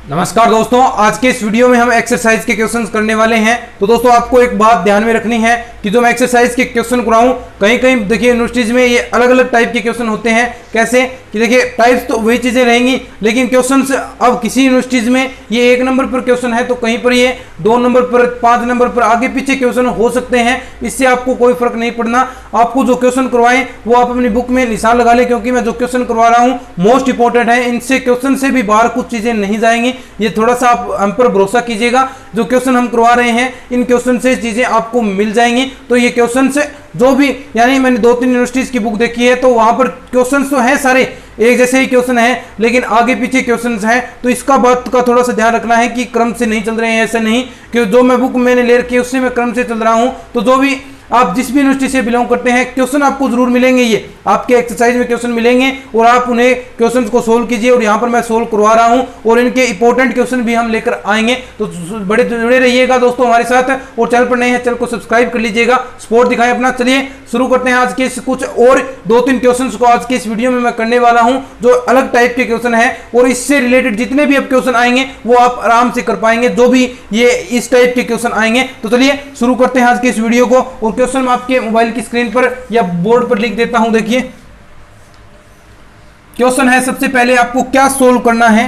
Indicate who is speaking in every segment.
Speaker 1: नमस्कार दोस्तों, आज के इस वीडियो में हम एक्सरसाइज के क्वेश्चंस करने वाले हैं। तो दोस्तों आपको एक बात ध्यान में रखनी है कि जो मैं एक्सरसाइज के क्वेश्चन कराऊं, कहीं कहीं देखिए यूनिवर्सिटीज में ये अलग अलग टाइप के क्वेश्चन होते हैं। कैसे कि देखिए टाइप्स तो वही चीजें रहेंगी, लेकिन क्वेश्चंस अब किसी यूनिवर्सिटीज में ये 1 नंबर पर क्वेश्चन है तो कहीं पर ये 2 नंबर पर, 5 नंबर पर आगे पीछे क्वेश्चन हो सकते हैं। इससे आपको कोई फर्क नहीं पड़ना। आपको जो क्वेश्चन करवाएं वो आप अपनी बुक में निशान लगा लें, क्योंकि मैं जो क्वेश्चन करवा रहा हूँ मोस्ट इंपॉर्टेंट है। इनसे क्वेश्चन से भी बाहर कुछ चीजें नहीं जाएंगी। ये थोड़ा सा आप हम पर भरोसा कीजिएगा। जो क्वेश्चन हम करवा रहे हैं इन क्वेश्चन से चीजें आपको मिल जाएंगी। तो ये क्वेश्चन से जो भी, यानी मैंने 2-3 यूनिवर्सिटीज की बुक देखी है तो वहां पर क्वेश्चन तो है सारे एक जैसे ही क्वेश्चन है, लेकिन आगे पीछे क्वेश्चंस हैं। तो इसका बात का थोड़ा सा ध्यान रखना है कि क्रम से नहीं चल रहे हैं। ऐसा नहीं कि जो मैं बुक मैंने ले रखी है उससे मैं क्रम से चल रहा हूं। तो जो भी आप जिस भी यूनिवर्सिटी से बिलोंग करते हैं, क्वेश्चन आपको जरूर मिलेंगे। ये आपके एक्सरसाइज में क्वेश्चन मिलेंगे और आप उन्हें क्वेश्चंस को सोल्व कीजिए। और यहाँ पर मैं सोल्व करवा रहा हूँ और इनके इंपॉर्टेंट क्वेश्चन भी हम लेकर आएंगे। तो बड़े जुड़े रहिएगा दोस्तों हमारे साथ। और चैनल पर नए हैं, चैनल को सब्सक्राइब कर लीजिएगा, सपोर्ट दिखाएं अपना। चलिए शुरू करते हैं आज के कुछ और 2-3 क्वेश्चन को आज के इस वीडियो में मैं करने वाला हूँ, जो अलग टाइप के क्वेश्चन है। और इससे रिलेटेड जितने भी अब क्वेश्चन आएंगे वो आप आराम से कर पाएंगे, जो भी ये इस टाइप के क्वेश्चन आएंगे। तो चलिए शुरू करते हैं आज के इस वीडियो को। और क्वेश्चन मैं आपके मोबाइल की स्क्रीन पर या बोर्ड पर लिख देता हूं। देखिए क्वेश्चन है, सबसे पहले आपको क्या सोल्व करना है।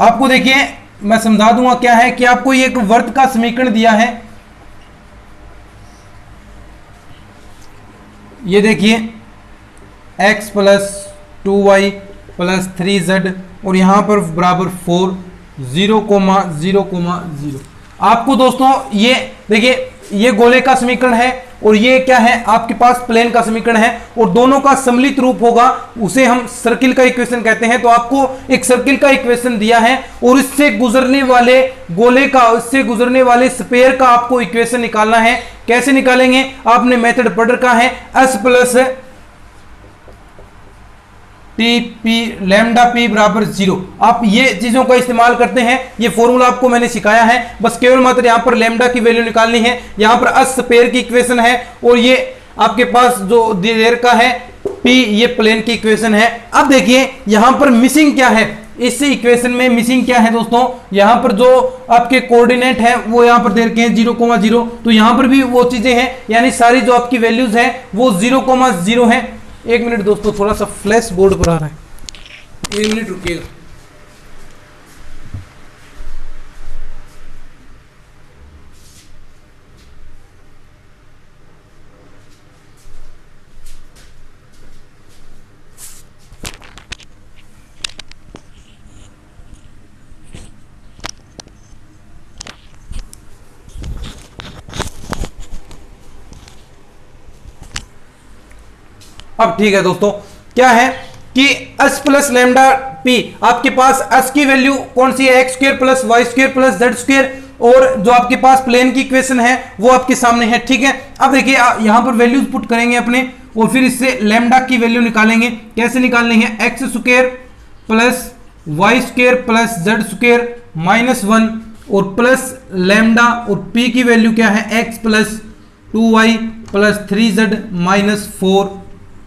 Speaker 1: आपको देखिए मैं समझा दूंगा क्या है कि आपको ये एक वर्त का समीकरण दिया है। ये देखिए x + 2y + 3z और यहां पर बराबर 4, 0,0,0। आपको दोस्तों ये देखिए ये गोले का समीकरण है और ये क्या है आपके पास प्लेन का समीकरण है, और दोनों का सम्मिलित रूप होगा, उसे हम सर्किल का इक्वेशन कहते हैं। तो आपको एक सर्किल का इक्वेशन दिया है और इससे गुजरने वाले गोले का, इससे गुजरने वाले स्फीयर का आपको इक्वेशन निकालना है। कैसे निकालेंगे, आपने मेथड पढ़ रखा है, S + TP λp बराबर 0। आप ये चीजों का इस्तेमाल करते हैं। ये फॉर्मूला आपको मैंने सिखाया है, बस केवल मात्र यहां पर लैम्डा की वैल्यू निकालनी है। यहां पर S स्फीयर की इक्वेशन है और ये आपके पास जो देर का है P, ये प्लेन की इक्वेशन है। अब देखिए यहां पर मिसिंग क्या है, इस इक्वेशन में मिसिंग क्या है दोस्तों। यहां पर जो आपके कोऑर्डिनेट है वो यहां पर दे रखे हैं 0,0। तो यहां पर भी वो चीजें हैं, यानी सारी जो आपकी वैल्यूज हैं वो 0,0 है। 1 मिनट दोस्तों, थोड़ा सा फ्लैश बोर्ड पर आ रहा है, 1 मिनट रुकिएगा। अब ठीक है दोस्तों, क्या है कि S + λp, आपके पास S की वैल्यू कौन सी है, x² + y² + z², और जो आपके पास प्लेन की इक्वेशन है वो आपके सामने है। ठीक है, अब देखिए यहां पर वैल्यूज पुट करेंगे अपने और फिर इससे लैम्डा की वैल्यू निकालेंगे। कैसे निकालनी है, x² + y² + z² -1 और प्लस लैम्डा, और p की वैल्यू क्या है, x + 2y + 3z -4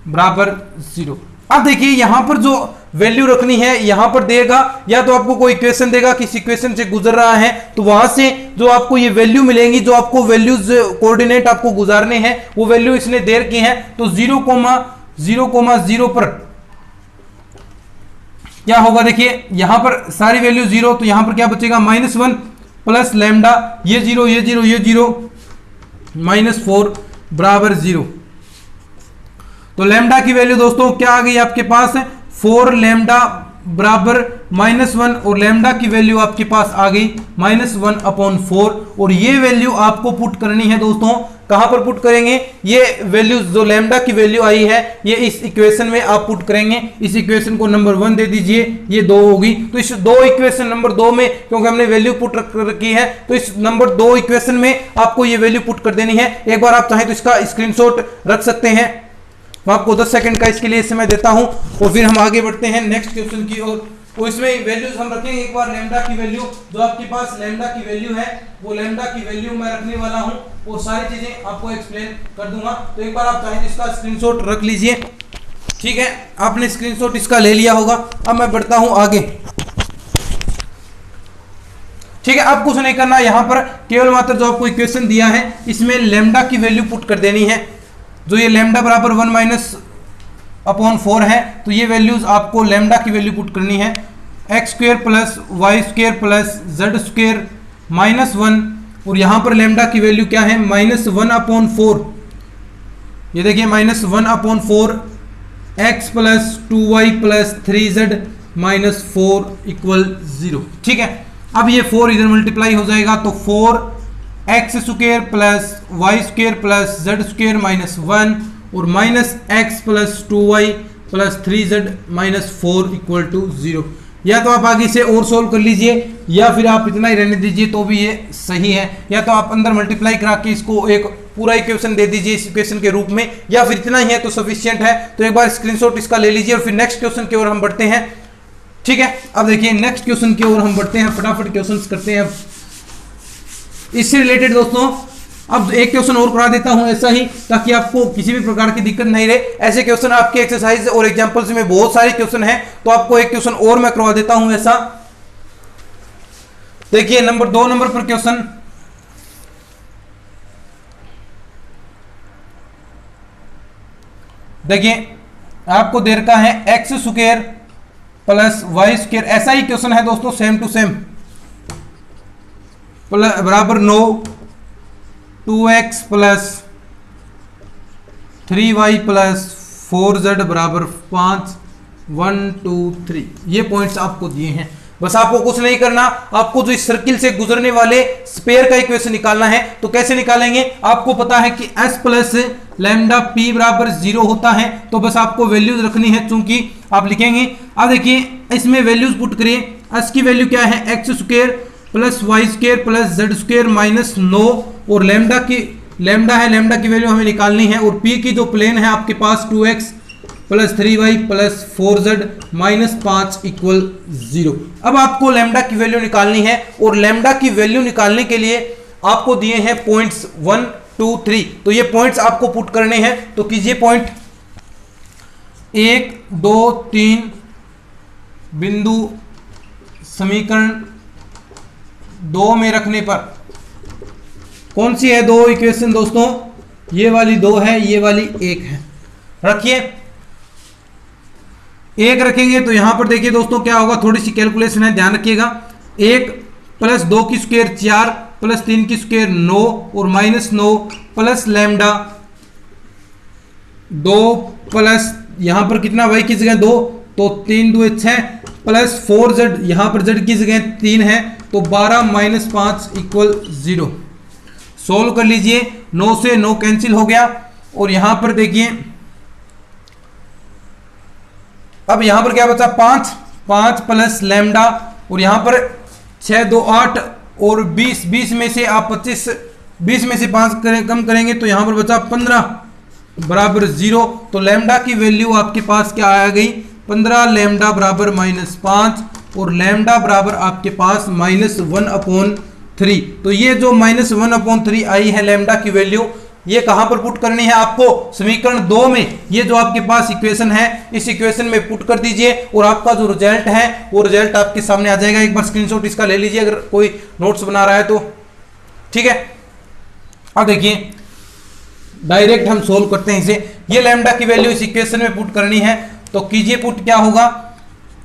Speaker 1: बराबर 0। अब देखिए यहां पर जो वैल्यू रखनी है, यहां पर देगा या तो आपको कोई इक्वेशन देगा, किसी इक्वेशन से गुजर रहा है तो वहां से जो आपको ये वैल्यू मिलेंगी, जो आपको वैल्यूज कोऑर्डिनेट आपको गुजारने हैं वो वैल्यू इसने दे रखी है। तो 0,0,0 पर क्या होगा, देखिए यहां पर सारी वैल्यू 0, तो यहां पर क्या बचेगा, -1 प्लस लैम्डा, ये 0, ये 0, ये 0, -4 बराबर 0। तो लैम्डा की वैल्यू दोस्तों क्या आ गई आपके पास, 4 लैम्डा बराबर -1, और लैम्डा की वैल्यू आपके पास आ गई -1/4। और ये वैल्यू आपको पुट करनी है दोस्तों, कहां पर पुट करेंगे, ये वैल्यू जो लैम्डा की वैल्यू आई है ये इस इक्वेशन में आप पुट करेंगे। इस इक्वेशन को नंबर 1 दे दीजिए, ये 2 होगी। तो इस 2 इक्वेशन नंबर 2 में, क्योंकि हमने वैल्यू पुट रखी है, तो इस नंबर 2 इक्वेशन में आपको ये वैल्यू पुट कर देनी है। एक बार आप चाहें तो इसका स्क्रीनशॉट रख सकते हैं, मैं आपको 10 सेकंड का इसके लिए समय देता हूं और फिर हम आगे बढ़ते हैं नेक्स्ट क्वेश्चन की ओर। तो इसमें वैल्यूज हम रखेंगे एक बार, लैम्डा की वैल्यू, जो आपके पास लैम्डा की वैल्यू है वो लैम्डा की वैल्यू मैं रखने वाला हूं और सारी चीजें आपको एक्सप्लेन कर दूंगा। तो एक बार आप चाहें इसका स्क्रीनशॉट रख लीजिए। ठीक है, आपने स्क्रीनशॉट इसका ले लिया होगा। अब मैं बढ़ता हूं आगे। ठीक है, अब कुछ नहीं करना, यहां पर केवल मात्र जो आपको इक्वेशन दिया है इसमें लेमडा की वैल्यू पुट कर देनी है। जो ये लेमडा बराबर 1 माइनस अपॉन 4 है, तो ये वैल्यूज आपको लेमडा की वैल्यू पुट करनी है। X square plus Y square plus Z square minus 1, और यहां पर लेमडा की वैल्यू क्या है, -1/4। ये देखिए -1/4 x plus 2y plus 3z minus 4 equal 0। ठीक है, अब ये 4 इधर मल्टीप्लाई हो जाएगा, तो 4x square plus Y square plus Z square minus 1 और minus X plus 2y plus 3z minus 4 equal to 0। या तो आप आगे से और सोल्व कर लीजिए या फिर आप इतना ही रहने दीजिए तो भी ये सही है, या तो आप अंदर मल्टीप्लाई करा के इसको एक पूरा इक्वेशन दे दीजिए इस इक्वेशन के रूप में, या फिर इतना ही है तो सफिशिएंट है। तो एक बार स्क्रीनशॉट इसका ले लीजिए और फिर नेक्स्ट क्वेश्चन की ओर हम बढ़ते हैं। ठीक है, अब देखिए नेक्स्ट क्वेश्चन की ओर हम बढ़ते हैं, फटाफट क्वेश्चंस करते हैं। इससे रिलेटेड दोस्तों अब एक क्वेश्चन और करा देता हूं ऐसा ही, ताकि आपको किसी भी प्रकार की दिक्कत नहीं रहे। ऐसे क्वेश्चन आपके एक्सरसाइज और एग्जांपल्स में बहुत सारे क्वेश्चन हैं, तो आपको एक क्वेश्चन और मैं करवा देता हूं ऐसा। देखिए नंबर 2 नंबर पर क्वेश्चन, देखिए आपको दे रखा है X square plus Y square, ऐसा ही क्वेश्चन है दोस्तों, सेम टू सेम, बराबर 9 2x plus 3y plus 4z बराबर 5 1 2 3। ये पॉइंट्स आपको दिए हैं, बस आपको कुछ नहीं करना, आपको जो इस सर्किल से गुजरने वाले स्पेयर का इक्वेशन निकालना है। तो कैसे निकालेंगे, आपको पता है कि s प्लस लैम्डा p बराबर 0 होता है, तो बस आपको वैल्यूज रखनी है, चूंकि आप लिखेंगे। अब देखिए इसमें वैल्यूज पुट करिए, s की वैल्यू क्या है, X square plus Y square plus Z square minus 9, और लैम्डा है, लैम्डा की वैल्यू हमें निकालनी है, और p की जो प्लेन है आपके पास 2x plus 3y plus 4z minus 5 equal 0। अब आपको लैम्डा की वैल्यू निकालनी है, और लैम्डा की वैल्यू निकालने के लिए आपको दिए हैं पॉइंट्स 1 2 3। तो ये पॉइंट्स आपको पुट करने हैं, तो कीजिए पॉइंट 1 2 3 बिंदु समीकरण 2 में रखने पर कौन सी है 2 इक्वेशन दोस्तों, ये वाली 2 है, ये वाली 1 है। रखिए 1 रखेंगे तो यहां पर देखिए दोस्तों क्या होगा, थोड़ी सी कैलकुलेशन है, ध्यान रखिएगा। 1 प्लस 2 की स्क्वायर 4 प्लस 3 की स्क्वायर 9 और माइनस 9 प्लस लैम्डा 2 प्लस यहां पर कितना y की जगह 2, तो 3 2 6 प्लस 4z, यहां पर z की जगह 3 है, तो 12 माइनस 5 इक्वल 0। सोल्व कर लीजिए, 9 से 9 कैंसिल हो गया, और यहां पर देखिए अब यहां पर क्या बचा, 5 प्लस लैम्डा, और यहां पर 6 2 8 और 20 में से आप 20 में से 5 कम करेंगे तो यहां पर बचा 15 बराबर 0। तो लैम्डा की वैल्यू आपके पास क्या आ गई, 15 लैम्डा बराबर -5, और लैम्डा बराबर आपके पास -1/3। तो ये जो -1/3 आई है लैम्डा की वैल्यू, ये कहां पर पुट करनी है आपको, समीकरण 2 में। ये जो आपके पास इक्वेशन है, इस इक्वेशन में पुट कर दीजिए, और आपका जो रिजल्ट है वो रिजल्ट आपके सामने आ जाएगा। एक बार स्क्रीनशॉट इसका ले लीजिए अगर कोई नोट्स बना रहा है तो। ठीक है, अब देखिए डायरेक्ट हम सोल्व करते हैं इसे। ये लैम्डा की वैल्यू इस इक्वेशन में पुट करनी है, तो कीजिए पुट, क्या होगा,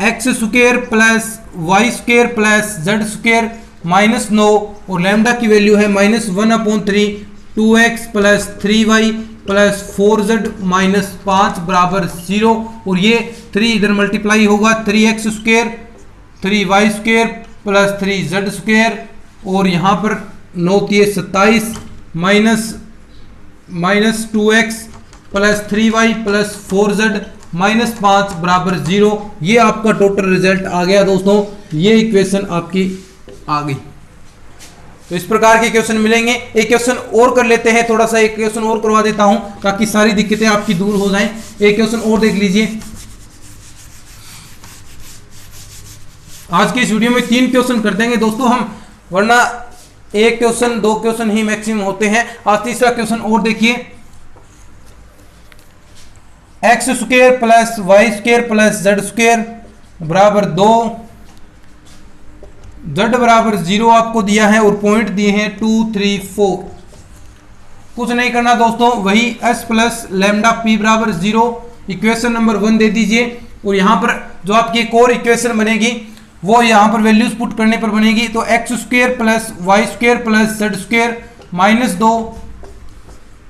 Speaker 1: X square plus Y square plus Z square minus 9, और लैम्डा की वैल्यू है -1/3 2x plus 3y plus 4z minus 5 बराबर 0, और ये 3 इधर मल्टीप्लाई होगा, 3x square 3y square plus 3z square, और यहाँ पर 9 3 27 minus 2x plus 3y plus 4z minus 5 बराबर 0। ये आपका टोटल रिजल्ट आ गया दोस्तों, ये इक्वेशन आपकी आ गई। तो इस प्रकार के क्वेश्चन मिलेंगे। एक क्वेश्चन और कर लेते हैं, थोड़ा सा एक क्वेश्चन और करवा देता हूं ताकि सारी दिक्कतें आपकी दूर हो जाएं। एक क्वेश्चन और देख लीजिए। आज के इस वीडियो में 3 क्वेश्चन कर देंगे दोस्तों हम, वरना 1 क्वेश्चन 2 क्वेश्चन ही मैक्सिमम होते हैं। आज तीसरा क्वेश्चन और देखिए, X square plus Y square plus Z square बराबर 2, z बराबर 0 आपको दिया है और पॉइंट दिए हैं 2, 3, 4। कुछ नहीं करना दोस्तों, वही s प्लस लैम्डा पी बराबर 0 इक्वेशन नंबर 1 दे दीजिए। और यहाँ पर जो आपकी एक और इक्वेशन बनेगी वो यहाँ पर वैल्यूज पुट करने पर बनेगी। तो X square plus Y square plus Z square minus 2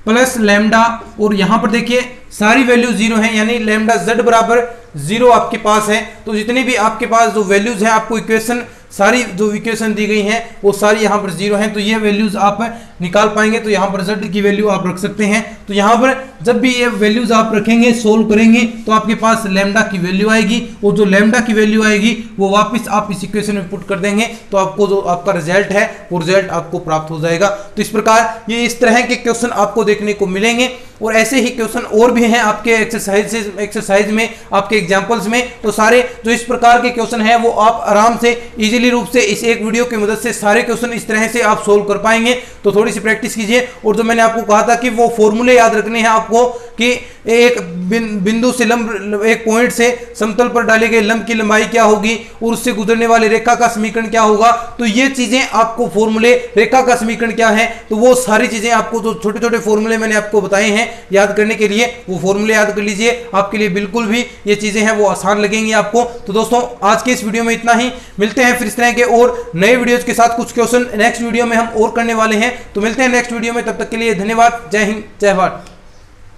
Speaker 1: plus lambda, और यहाँ पर देखिए सारी वैल्यू 0 है, यानी लैम्डा z बराबर 0 आपके पास है। तो जितनी भी आपके पास जो वैल्यूज है आपको इक्वेशन सारी जो इक्वेशन दी गई हैं वो सारी यहाँ पर 0 हैं। तो ये वैल्यूज आप निकाल पाएंगे। तो यहाँ पर z की वैल्यू आप रख सकते हैं। तो यहाँ पर जब भी ये वैल्यूज आप रखेंगे सोल्व करेंगे तो आपके पास लैम्डा की वैल्यू आएगी, और जो लैम्डा की वैल्यू आएगी वो वापस आप इस इक्वेशन में पुट कर देंगे तो आपको जो आपका रिजल्ट है वो रिजल्ट आपको प्राप्त हो जाएगा। तो इस प्रकार ये इस तरह के क्वेश्चन आपको देखने को मिलेंगे, और ऐसे ही क्वेश्चन और भी हैं आपके एक्सरसाइज में, आपके एग्जांपल्स में। तो सारे जो इस प्रकार के क्वेश्चन हैं वो आप आराम से इजीली रूप से इस एक वीडियो की मदद से सारे क्वेश्चन इस तरह से आप सोल्व कर पाएंगे। तो थोड़ी सी प्रैक्टिस कीजिए। और जो मैंने आपको कहा था कि वो फॉर्मूले याद रखने हैं आपको कि एक बिंदु से लंब, एक पॉइंट से समतल पर डाले गए लंब की लंबाई क्या होगी और उससे गुजरने वाली रेखा का समीकरण क्या होगा। तो ये चीजें आपको फॉर्मूले, रेखा का समीकरण क्या है, तो वो सारी चीजें आपको जो छोटे छोटे फॉर्मूले मैंने आपको बताए हैं याद करने के लिए, वो फॉर्मूले याद कर लीजिए। आपके लिए बिल्कुल भी ये चीजें हैं वो आसान लगेंगी आपको। तो दोस्तों आज के इस वीडियो में इतना ही, मिलते हैं फिर इस तरह के और नए वीडियोज के साथ। कुछ क्वेश्चन नेक्स्ट वीडियो में हम और करने वाले हैं। तो मिलते हैं नेक्स्ट वीडियो में, तब तक के लिए धन्यवाद। जय हिंद, जय भारत।